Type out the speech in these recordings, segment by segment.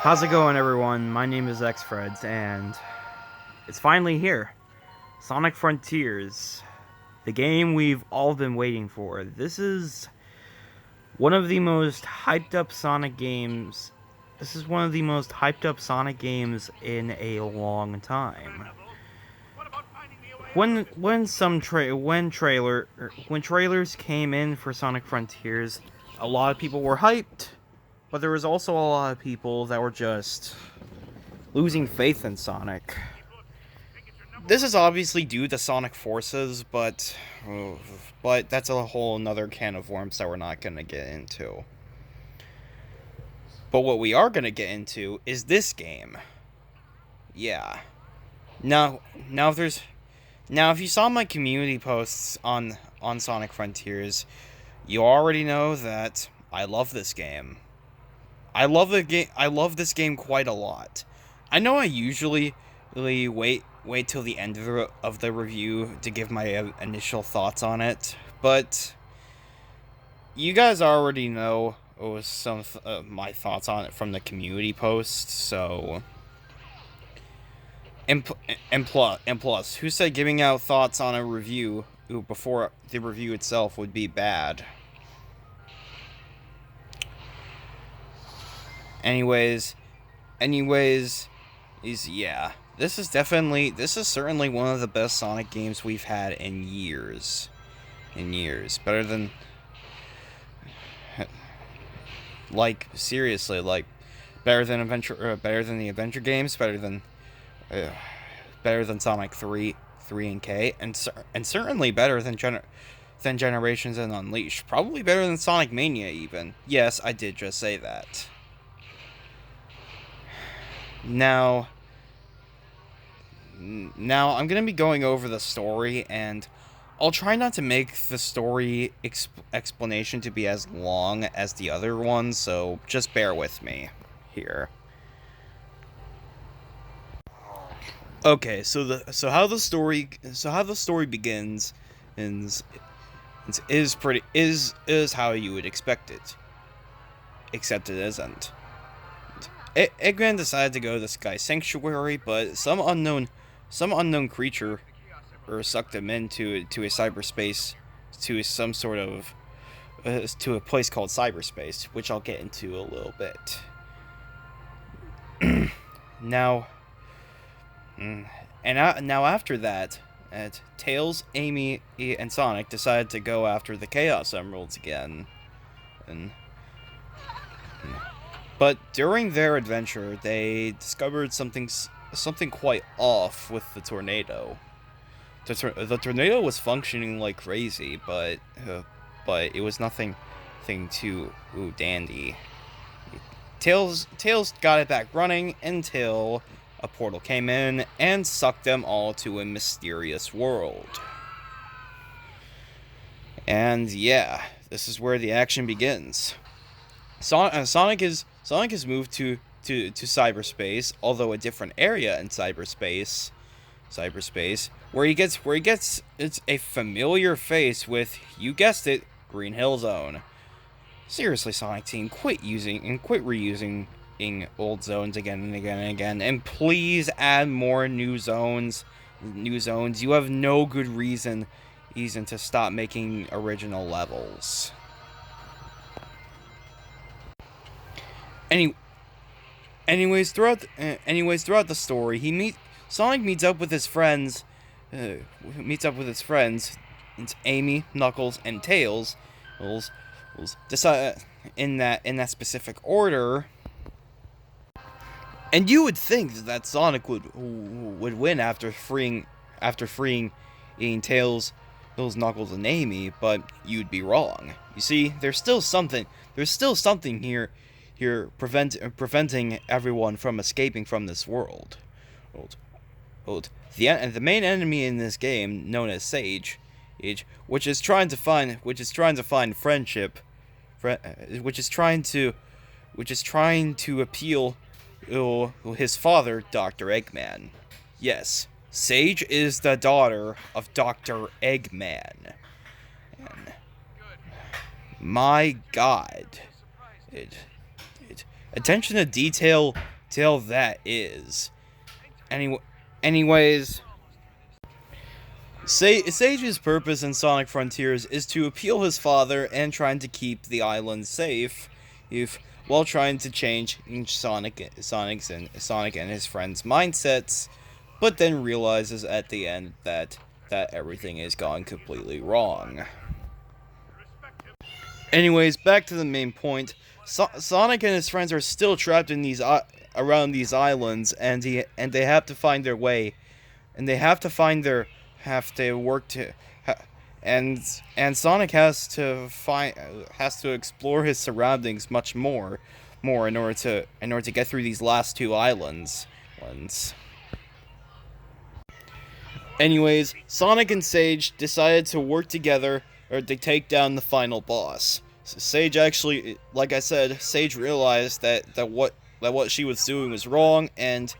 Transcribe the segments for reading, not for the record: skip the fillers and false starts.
How's it going, everyone? My name is Xfreds, and it's finally here. Sonic Frontiers. The game we've all been waiting for. This is one of the most hyped up Sonic games. This is one of the most hyped up Sonic games in a long time. When trailers came in for Sonic Frontiers, a lot of people were hyped. But there was also a lot of people that were just losing faith in Sonic. This is obviously due to Sonic Forces, but that's a whole another can of worms that we're not going to get into. But what we are going to get into is this game. Yeah. Now if you saw my community posts on Sonic Frontiers, you already know that I love this game. I love this game quite a lot. I know I usually wait till the end of the review to give my initial thoughts on it, but you guys already know some of my thoughts on it from the community post. So, and plus, who said giving out thoughts on a review before the review itself would be bad? Anyways, yeah. This is certainly one of the best Sonic games we've had in years. Better than, seriously, better than the adventure games, better than Sonic 3 and K, and certainly better than Generations and Unleashed. Probably better than Sonic Mania even. Yes, I did just say that. Now I'm going to be going over the story, and I'll try not to make the story explanation to be as long as the other ones, so just bear with me here. Okay, so how the story begins is how you would expect it, except it isn't. Eggman decided to go to the Sky Sanctuary, but some unknown creature sucked him into a cyberspace, to some sort of to a place called cyberspace, which I'll get into a little bit. Now after that, Tails, Amy, and Sonic decided to go after the Chaos Emeralds again, but during their adventure, they discovered something quite off with the tornado. The tornado was functioning like crazy, but it was nothing too dandy. Tails got it back running until a portal came in and sucked them all to a mysterious world. And yeah, this is where the action begins. Sonic has moved to cyberspace, although a different area in cyberspace, where he gets it's a familiar face with, you guessed it, Green Hill Zone. Seriously, Sonic Team, quit reusing old zones again and again and again, and please add more new zones. You have no good reason to stop making original levels. Anyways, throughout the story, Sonic meets up with his friends. It's Amy, Knuckles, and Tails. Decide in that specific order. And you would think that Sonic would win after freeing Tails, Knuckles, and Amy, but you'd be wrong. You see, there's still something here preventing everyone from escaping from this world. The main enemy in this game, known as Sage, which is trying to find friendship, which is trying to appeal to his father, Dr. Eggman. Yes, Sage is the daughter of Dr. Eggman. My God. It, attention to detail that is. Anyways, Sage's purpose in Sonic Frontiers is to appeal his father and trying to keep the island safe, while trying to change Sonic and his friends' mindsets, but then realizes at the end that everything is gone completely wrong. Anyways, back to the main point. Sonic and his friends are still trapped in around these islands, and they have to find their way, and they have to find their and Sonic has to explore his surroundings much more in order to get through these last two islands. Anyways, Sonic and Sage decided to work together to take down the final boss. Sage actually, like I said, Sage realized that what she was doing was wrong, and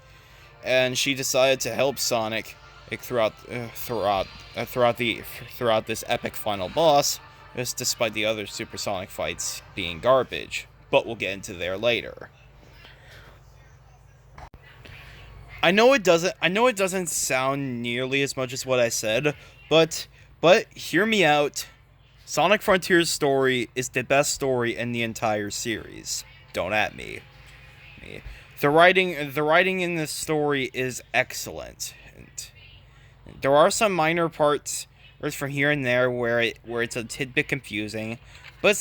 she decided to help Sonic throughout this epic final boss, just despite the other Supersonic fights being garbage. But we'll get into there later. I know it doesn't sound nearly as much as what I said, but hear me out. Sonic Frontiers' story is the best story in the entire series. Don't at me. The writing in this story is excellent. There are some minor parts from here and there where it's a tidbit confusing, but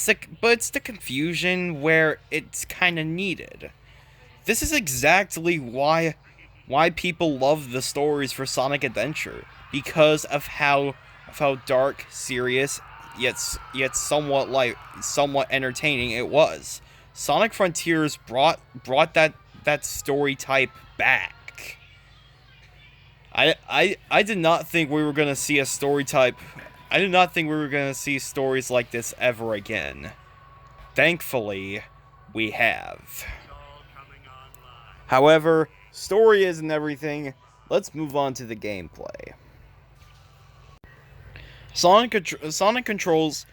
it's the confusion where it's kind of needed. This is exactly why people love the stories for Sonic Adventure, because of how dark, serious, yet somewhat entertaining it was. Sonic Frontiers brought that story type back. I did not think we were gonna see a story type. I did not think we were gonna see stories like this ever again. Thankfully, we have. However, story isn't everything. Let's move on to the gameplay. Sonic controls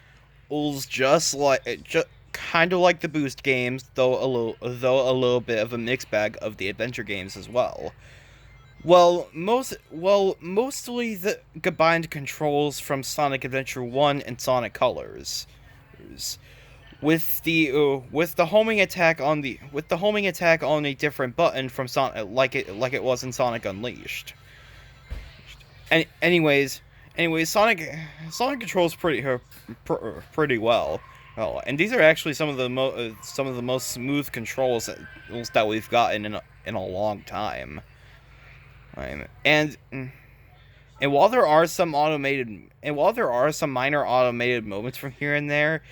kind of like the Boost games, though a little bit of a mixed bag of the adventure games as well. Mostly the combined controls from Sonic Adventure 1 and Sonic Colors, with the homing attack on a different button from Sonic, like it was in Sonic Unleashed. Anyways, Sonic controls pretty well. Oh, and these are actually some of the most smooth controls that we've gotten in a long time. And while there are some minor automated moments from here and there,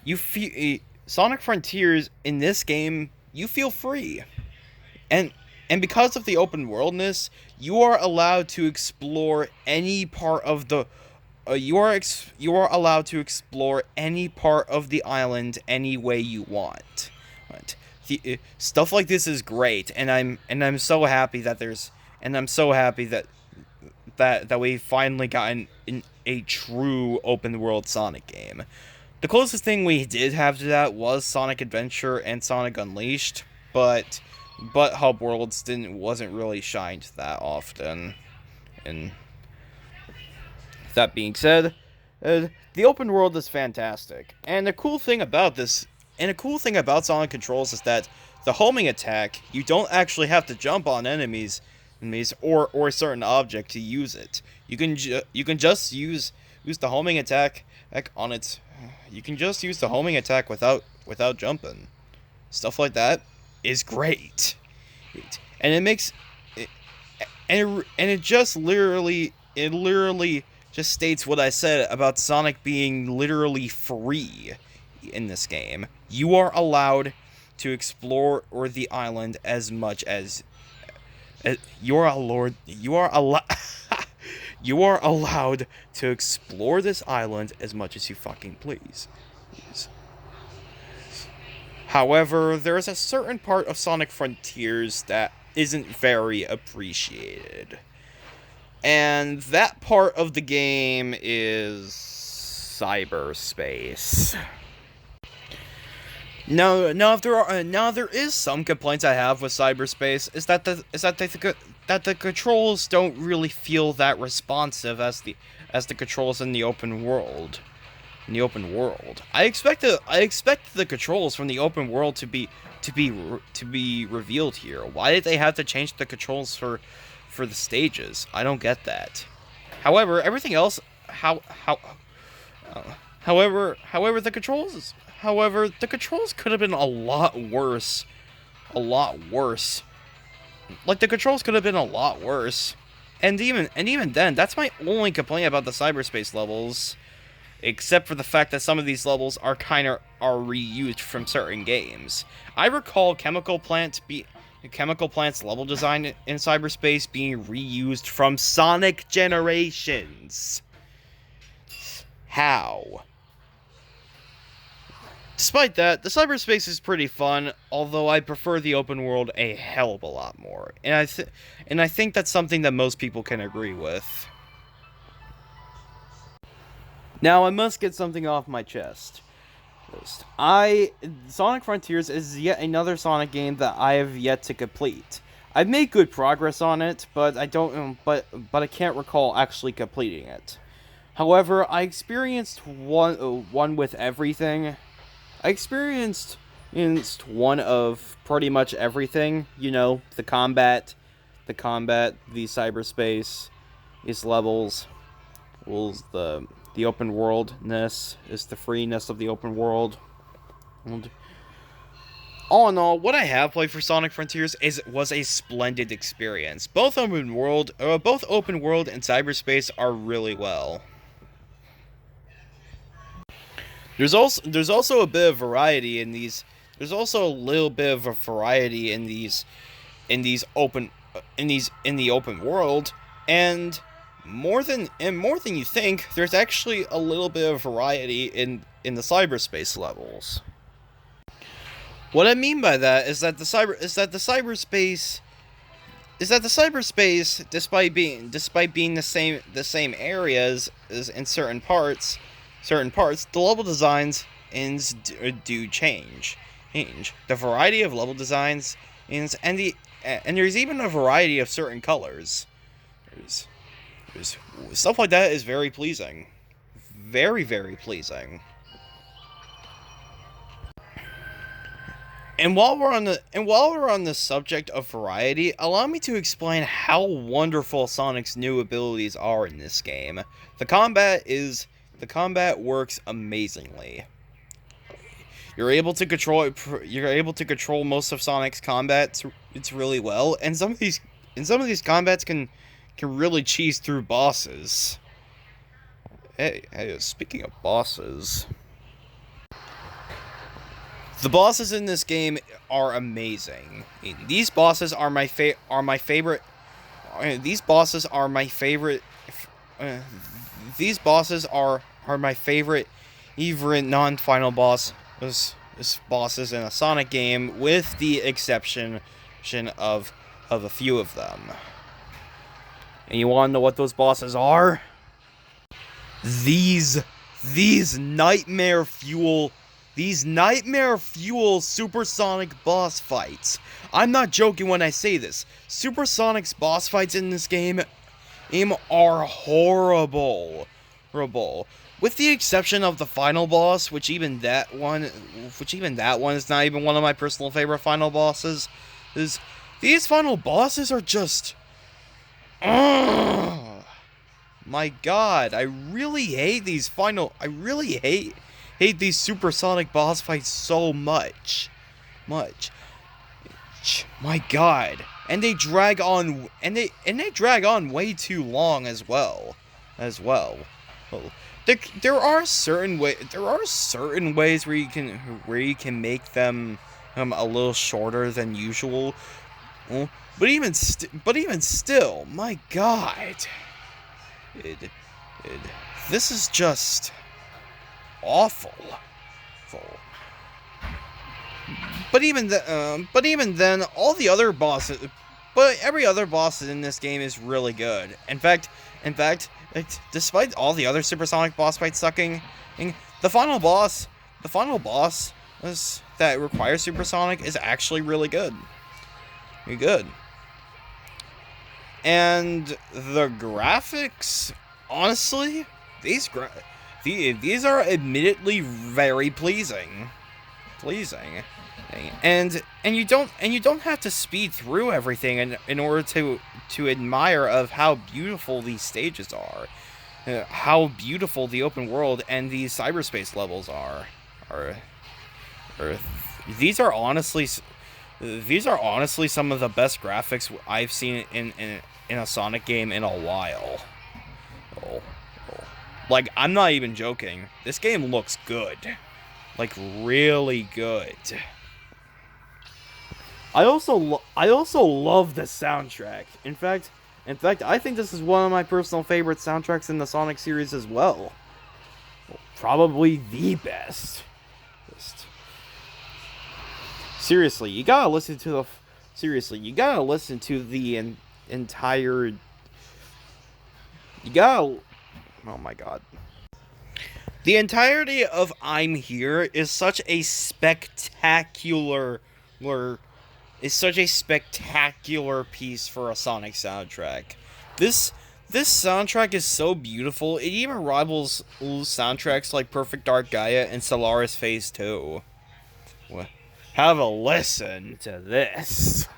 you feel Sonic Frontiers in this game, you feel free, and because of the open worldness, you are allowed to explore any part of the you are allowed to explore any part of the island any way you want. Stuff like this is great, and I'm so happy that we've finally gotten a true open world Sonic game. The closest thing we did have to that was Sonic Adventure and Sonic Unleashed, but Hub Worlds wasn't really shined that often. And that being said, the open world is fantastic, and the cool thing about Sonic Controls is that the homing attack, you don't actually have to jump on enemies or a certain object to use it. You can just use the homing attack on its. You can just use the homing attack without jumping. Stuff like that is great, and it makes it, and it just literally just states what I said about Sonic being literally free in this game. You are allowed to explore the island as much as you are allowed to explore this island as much as you fucking please. However, there is a certain part of Sonic Frontiers that isn't very appreciated. And that part of the game is cyberspace. Now there is some complaints I have with cyberspace is that the controls don't really feel that responsive as the controls in the open world. I expect the controls from the open world to be revealed here. Why did they have to change the controls for the stages? I don't get that. However, everything else, however, the controls could have been a lot worse. A lot worse. Like, the controls could have been a lot worse. And even then, that's my only complaint about the cyberspace levels. Except for the fact that some of these levels are reused from certain games. I recall Chemical Plant's level design in cyberspace being reused from Sonic Generations. How? Despite that, the cyberspace is pretty fun, although I prefer the open world a hell of a lot more. And I think that's something that most people can agree with. Now, I must get something off my chest. Sonic Frontiers is yet another Sonic game that I have yet to complete. I've made good progress on it, but I can't recall actually completing it. However, I experienced one with everything. I experienced one of pretty much everything. You know, the combat, the cyberspace, these levels, the open worldness, is the freeness of the open world. And all in all, what I have played for Sonic Frontiers was a splendid experience. Both open world and cyberspace are really well. There's also a bit of variety in these. There's also a little bit of a variety in the open world, and more than you think, there's actually a little bit of variety in the cyberspace levels. What I mean by that is that the cyberspace, despite being the same areas as in certain parts, the level designs do change. The variety of level designs and there's even a variety of certain colors. There's stuff like that is very pleasing. Very, very pleasing. And while we're on the subject of variety, allow me to explain how wonderful Sonic's new abilities are in this game. The combat works amazingly. You're able to control most of Sonic's combat. It's really well, and some of these combats can really cheese through bosses. Hey, speaking of bosses, the bosses in this game are amazing. These bosses are my favorite. These bosses are my favorite. These bosses are my favorite, even non-final bosses in a Sonic game, with the exception of a few of them. And you want to know what those bosses are? These nightmare fuel supersonic boss fights. I'm not joking when I say this. Supersonic's boss fights in this game are horrible. With the exception of the final boss, which even that one is not even one of my personal favorite final bosses. These final bosses are just, my god, I really hate these hate these supersonic boss fights so much. My god. And they drag on way too long as well. There are certain ways where you can make them a little shorter than usual. But even still, my god. This is just awful. But even then, all the other bosses, every other boss in this game is really good. In fact, despite all the other supersonic boss fights sucking, the final boss that requires supersonic is actually really good. Really good. And the graphics, honestly, these are admittedly very pleasing. And you don't have to speed through everything in order to admire of how beautiful these stages are, how beautiful the open world and these cyberspace levels are. Or these are honestly some of the best graphics I've seen in a Sonic game in a while. Oh. Like, I'm not even joking. This game looks good. Like, really good. I also love the soundtrack. In fact, I think this is one of my personal favorite soundtracks in the Sonic series as well. Probably the best. Seriously, you gotta listen to the entire. Oh my god. The entirety of I'm Here is such a spectacular piece for a Sonic soundtrack. This soundtrack is so beautiful, it even rivals soundtracks like Perfect Dark Gaia and Solaris Phase 2. Have a listen to this.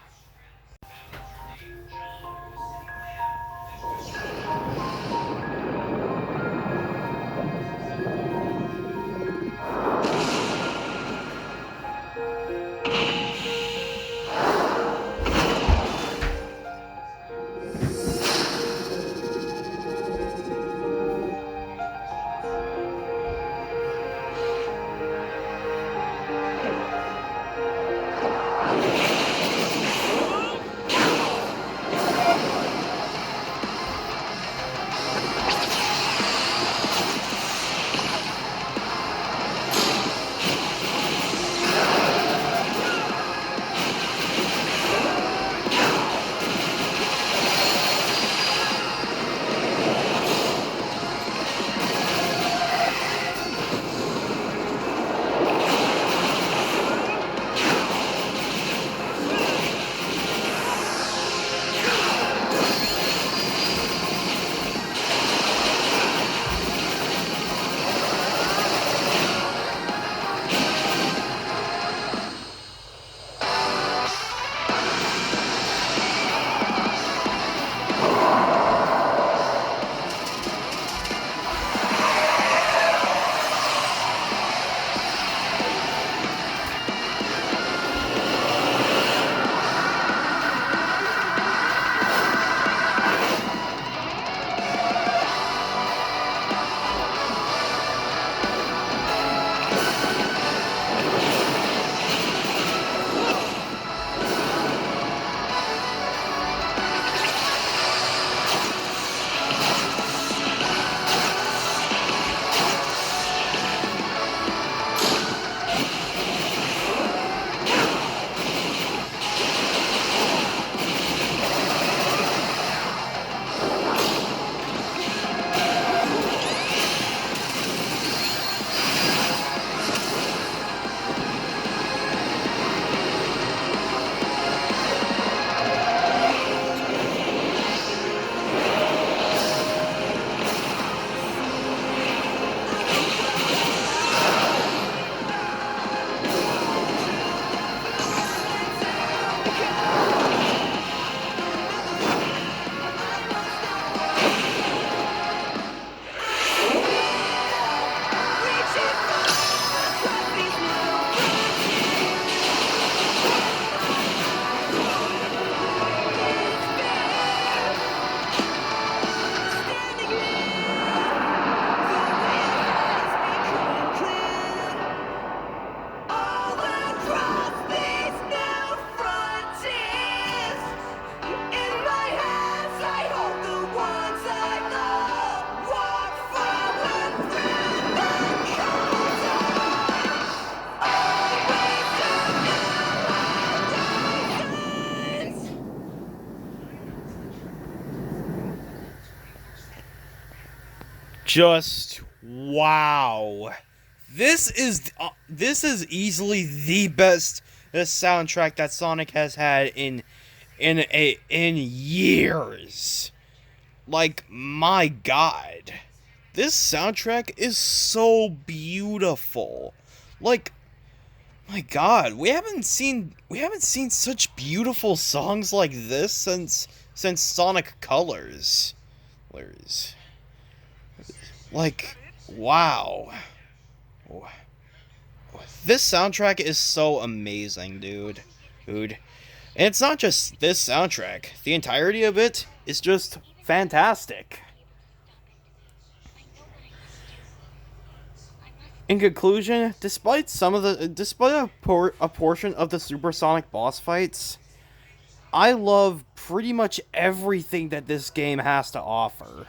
Just wow. This is easily the best soundtrack that Sonic has had in years. Like, my God, this soundtrack is so beautiful. Like, my God, we haven't seen such beautiful songs like this since Sonic Colors. Like, wow. This soundtrack is so amazing, dude. And it's not just this soundtrack. The entirety of it is just fantastic. In conclusion, despite a portion of the supersonic boss fights, I love pretty much everything that this game has to offer.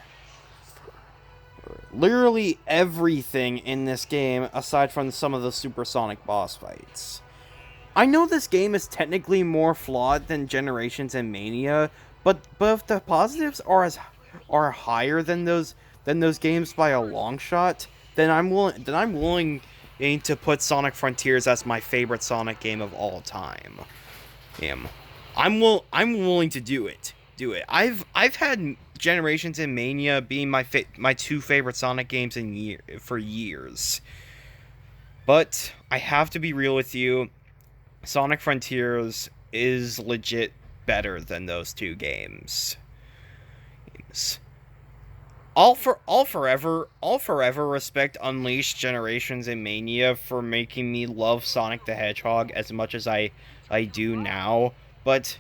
Literally everything in this game aside from some of the supersonic boss fights. I know this game is technically more flawed than Generations and Mania, but if the positives are higher than those games by a long shot, then I'm willing to put Sonic Frontiers as my favorite Sonic game of all time. I'm willing to do it. I've had Generations and Mania being my two favorite Sonic games for years. But I have to be real with you. Sonic Frontiers is legit better than those two games. I'll forever respect Unleashed, Generations, and Mania for making me love Sonic the Hedgehog as much as I do now. But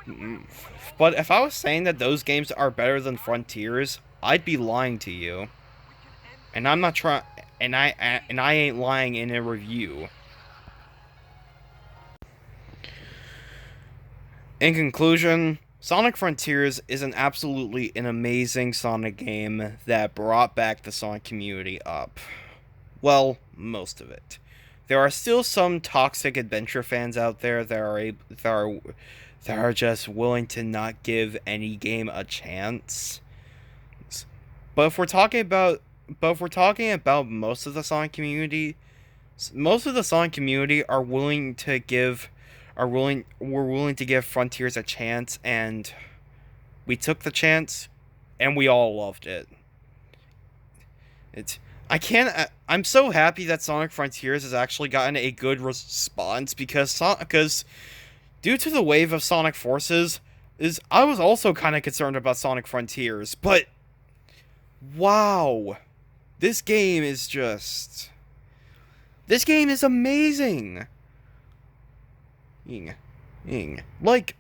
if I was saying that those games are better than Frontiers, I'd be lying to you. And I'm not trying, and I ain't lying in a review. In conclusion, Sonic Frontiers is an amazing Sonic game that brought back the Sonic community up. Well, most of it. There are still some toxic adventure fans out there that are just willing to not give any game a chance. But if we're talking about most of the Sonic community, are willing to give Frontiers a chance, and we took the chance, and we all loved it. I'm so happy that Sonic Frontiers has actually gotten a good response because due to the wave of Sonic Forces, I was also kind of concerned about Sonic Frontiers, but wow, this game is amazing. Like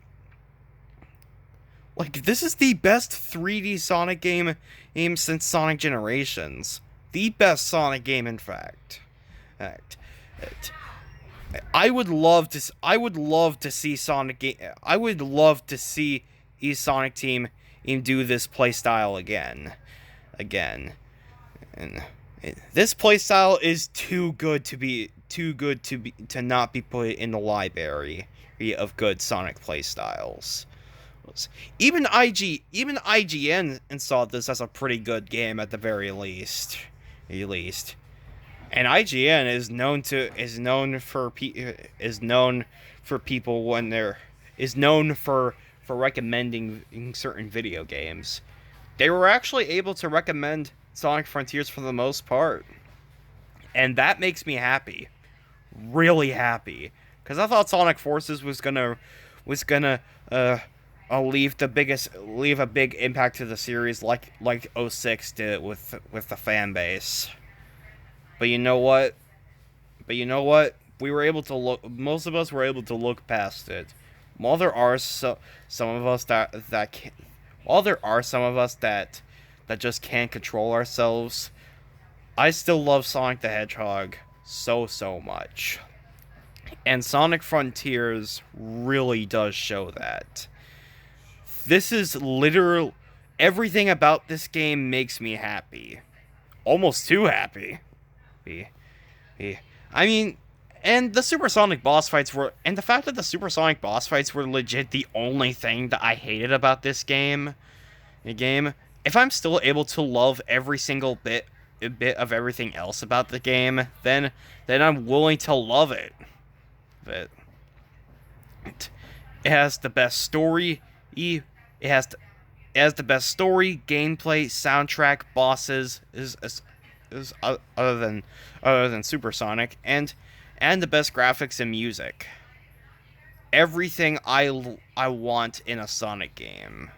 this is the best 3D Sonic game since Sonic Generations. The best Sonic game, in fact. I would love to see I would love to see a Sonic Team do this playstyle again. And this playstyle is too good to not be put in the library of good Sonic playstyles. Even IGN saw this as a pretty good game at the very least. And IGN is known for recommending certain video games. They were actually able to recommend Sonic Frontiers for the most part, and that makes me happy, really happy, because I thought Sonic Forces was gonna leave a big impact to the series like 06 did with the fan base. But you know what? Most of us were able to look past it. While there are some of us that just can't control ourselves, I still love Sonic the Hedgehog so much. And Sonic Frontiers really does show that. This is literal. Everything about this game makes me happy. Almost too happy. I mean, and the supersonic boss fights were, and the fact that the supersonic boss fights were legit the only thing that I hated about this game. If I'm still able to love every single bit a bit of everything else about the game, then I'm willing to love it. But it has the best story. It has the best story, gameplay, soundtrack, bosses is other than Supersonic, and the best graphics and music. Everything I want in a Sonic game,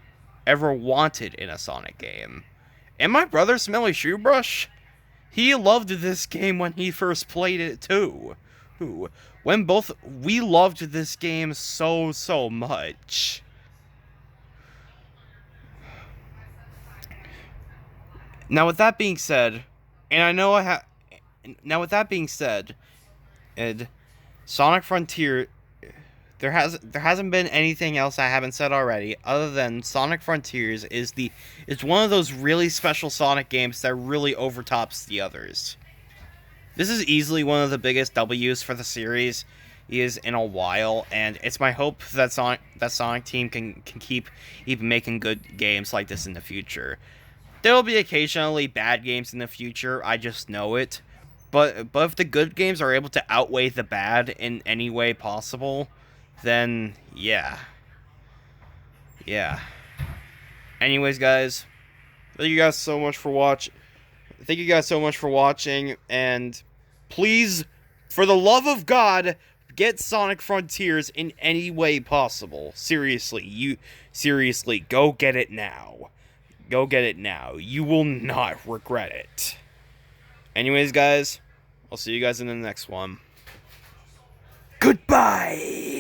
ever wanted in a Sonic game. And my brother Smelly Shoebrush, he loved this game when he first played it too. When both we loved this game so much. Now with that being said, now with that being said, Ed, Sonic Frontier, there hasn't been anything else I haven't said already, other than Sonic Frontiers is one of those really special Sonic games that really overtops the others. This is easily one of the biggest W's for the series is in a while, and it's my hope that Sonic Team can keep making good games like this in the future. There will be occasionally bad games in the future, I just know it. But if the good games are able to outweigh the bad in any way possible, then yeah. Anyways, guys, thank you guys so much for watching, and please, for the love of God, get Sonic Frontiers in any way possible. Seriously, go get it now. Go get it now. You will not regret it. Anyways, guys, I'll see you guys in the next one. Goodbye!